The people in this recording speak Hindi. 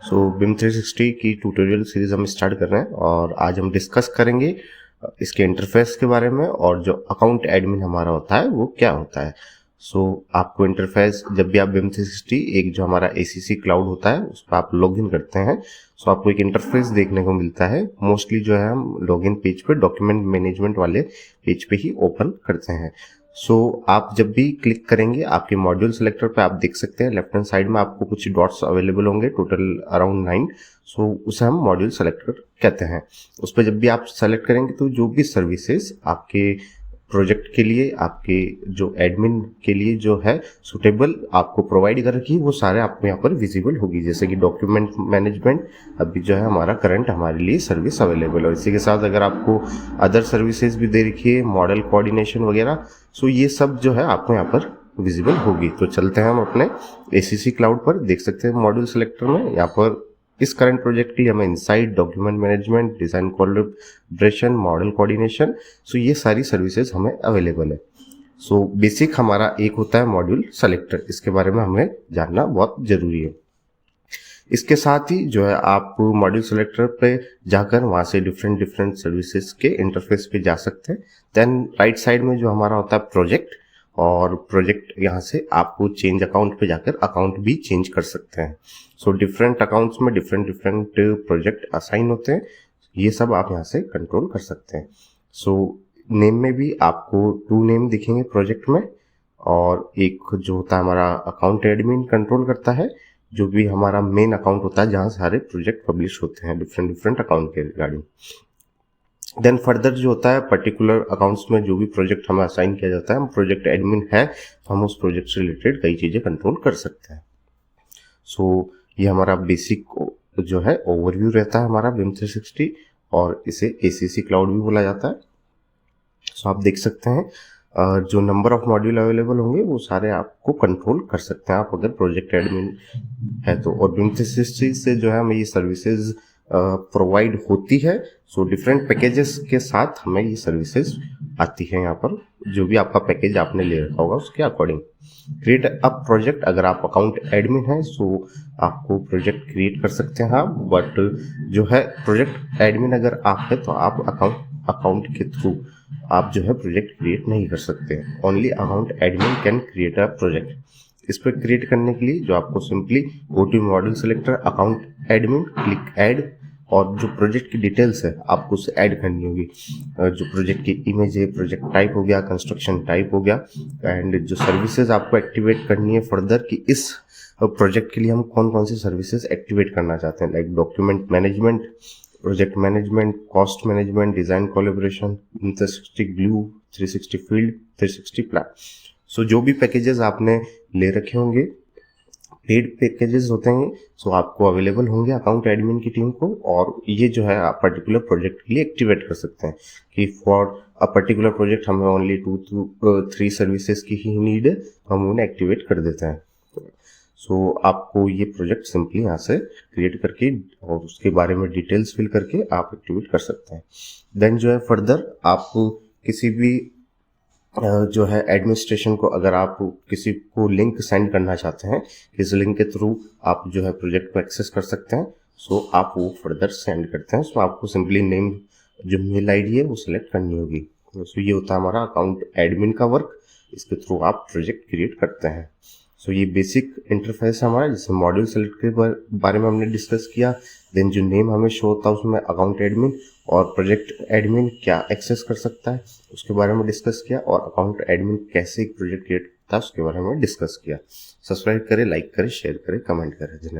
BIM 360 की ट्यूटोरियल सीरीज हम स्टार्ट कर रहे हैं और आज हम डिस्कस करेंगे इसके इंटरफेस के बारे में और जो अकाउंट एडमिन हमारा होता है वो क्या होता है। आपको इंटरफेस जब भी आप BIM 360 एक जो हमारा ACC क्लाउड होता है उस पर आप लॉगिन करते हैं, आपको एक इंटरफेस देखने को मिलता है। मोस्टली जो है हम लॉगिन पेज पे डॉक्यूमेंट मैनेजमेंट वाले पेज पे ही ओपन करते हैं। आप जब भी क्लिक करेंगे आपके मॉड्यूल सेलेक्टर पे आप देख सकते हैं लेफ्ट हैंड साइड में आपको कुछ डॉट्स अवेलेबल होंगे, टोटल अराउंड 9। उसे हम मॉड्यूल सेलेक्टर कहते हैं। उस पर जब भी आप सेलेक्ट करेंगे तो जो भी सर्विसेज आपके प्रोजेक्ट के लिए, आपके जो एडमिन के लिए जो है सुटेबल आपको प्रोवाइड कर रखी है, वो सारे आपको यहाँ पर विजिबल होगी। जैसे कि डॉक्यूमेंट मैनेजमेंट अभी जो है हमारा करंट हमारे लिए सर्विस अवेलेबल है। इसी के साथ अगर आपको अदर सर्विसेज भी दे रखी है, मॉडल कोऑर्डिनेशन वगैरह, ये सब जो है आपको यहाँ पर विजिबल होगी। तो चलते हैं हम अपने ACC क्लाउड पर। देख सकते हैं मॉड्यूल सेलेक्टर में यहाँ पर इस करंट प्रोजेक्ट के लिए हमें insight, document management, design collaboration, model coordination, ये सारी सर्विसेज हमें अवेलेबल है। बेसिक हमारा एक होता है मॉड्यूल सेलेक्टर, इसके बारे में हमें जानना बहुत जरूरी है। इसके साथ ही जो है आप मॉड्यूल सेलेक्टर पे जाकर वहां से डिफरेंट सर्विसेज के इंटरफेस पे जा सकते हैं। देन राइट साइड में जो हमारा होता है प्रोजेक्ट, और प्रोजेक्ट यहाँ से आपको चेंज अकाउंट पे जाकर अकाउंट भी चेंज कर सकते हैं। डिफरेंट अकाउंट्स में डिफरेंट प्रोजेक्ट असाइन होते हैं, ये सब आप यहाँ से कंट्रोल कर सकते हैं। नेम में भी आपको 2 नेम दिखेंगे प्रोजेक्ट में, और एक जो होता है हमारा अकाउंट एडमिन कंट्रोल करता है, जो भी हमारा मेन अकाउंट होता है जहाँ सारे प्रोजेक्ट पब्लिश होते हैं डिफरेंट अकाउंट के रिगार्डिंग। देन फर्दर जो होता है पर्टिकुलर अकाउंट्स में जो भी प्रोजेक्ट हमें असाइन किया जाता है, हम प्रोजेक्ट एडमिन है तो हम उस प्रोजेक्ट से रिलेटेड कई चीजें कंट्रोल कर सकते हैं। ये हमारा बेसिक जो है ओवरव्यू रहता है हमारा BIM 360, और इसे ACC क्लाउड भी बोला जाता है। आप देख सकते हैं जो नंबर ऑफ मॉड्यूल अवेलेबल होंगे वो सारे आपको कंट्रोल कर सकते हैं आप अगर प्रोजेक्ट एडमिन है तो। और BIM 360 से जो है हमें ये सर्विसेज प्रोवाइड होती है। डिफरेंट पैकेजेस के साथ हमें ये सर्विसेज आती है यहाँ पर, जो भी आपका पैकेज आपने ले रखा होगा उसके अकॉर्डिंग। क्रिएट अ प्रोजेक्ट, अगर आप अकाउंट एडमिन है आपको प्रोजेक्ट क्रिएट कर सकते हैं आप, बट जो है प्रोजेक्ट एडमिन अगर आप है तो आप अकाउंट के थ्रू आप जो है प्रोजेक्ट क्रिएट नहीं कर सकते। Only account admin can create a project. इस पर क्रिएट करने के लिए जो आपको simply go to module selector, account admin, click add, और जो प्रोजेक्ट की डिटेल्स है आपको उसे ऐड करनी होगी। जो प्रोजेक्ट की इमेज है, प्रोजेक्ट टाइप हो गया, कंस्ट्रक्शन टाइप हो गया, एंड जो सर्विसेज आपको एक्टिवेट करनी है फर्दर कि इस प्रोजेक्ट के लिए हम कौन कौन सी सर्विसेज एक्टिवेट करना चाहते हैं, like document management, project management, cost management, design collaboration, 360 glue, 360 field, 360 plan. जो भी पैकेजेस आपने ले रखे होंगे, पेड पैकेजेस होते हैं, आपको अवेलेबल होंगे अकाउंट एडमिन की टीम को, और ये जो है आप पर्टिकुलर प्रोजेक्ट के लिए एक्टिवेट कर सकते हैं कि फॉर अ पर्टिकुलर प्रोजेक्ट हमें ओनली 2 to 3 सर्विसेज की ही नीड है, तो हम उन्हें एक्टिवेट कर देते हैं। आपको ये प्रोजेक्ट सिंपली यहाँ से क्रिएट करके और उसके बारे में डिटेल्स फिल करके आप एक्टिवेट कर सकते हैं। देन जो है फर्दर आप किसी भी जो है एडमिनिस्ट्रेशन को, अगर आप किसी को लिंक सेंड करना चाहते हैं, इस लिंक के थ्रू आप जो है प्रोजेक्ट को एक्सेस कर सकते हैं। आप वो फर्दर सेंड करते हैं। आपको सिंपली नेम, जो मेल आईडी है वो सिलेक्ट करनी होगी। ये होता है हमारा अकाउंट एडमिन का वर्क, इसके थ्रू आप प्रोजेक्ट क्रिएट करते हैं। ये बेसिक इंटरफेस है हमारा, जिसमें मॉड्यूल सेलेक्ट के बारे में हमने डिस्कस किया। देन जो नेम हमें शो होता है उसमें अकाउंट एडमिन, और प्रोजेक्ट एडमिन क्या एक्सेस कर सकता है उसके बारे में डिस्कस किया, और अकाउंट एडमिन कैसे एक प्रोजेक्ट क्रिएट करता है उसके बारे में डिस्कस किया। सब्सक्राइब करें, लाइक करें, शेयर करें, कमेंट करें। धन्यवाद।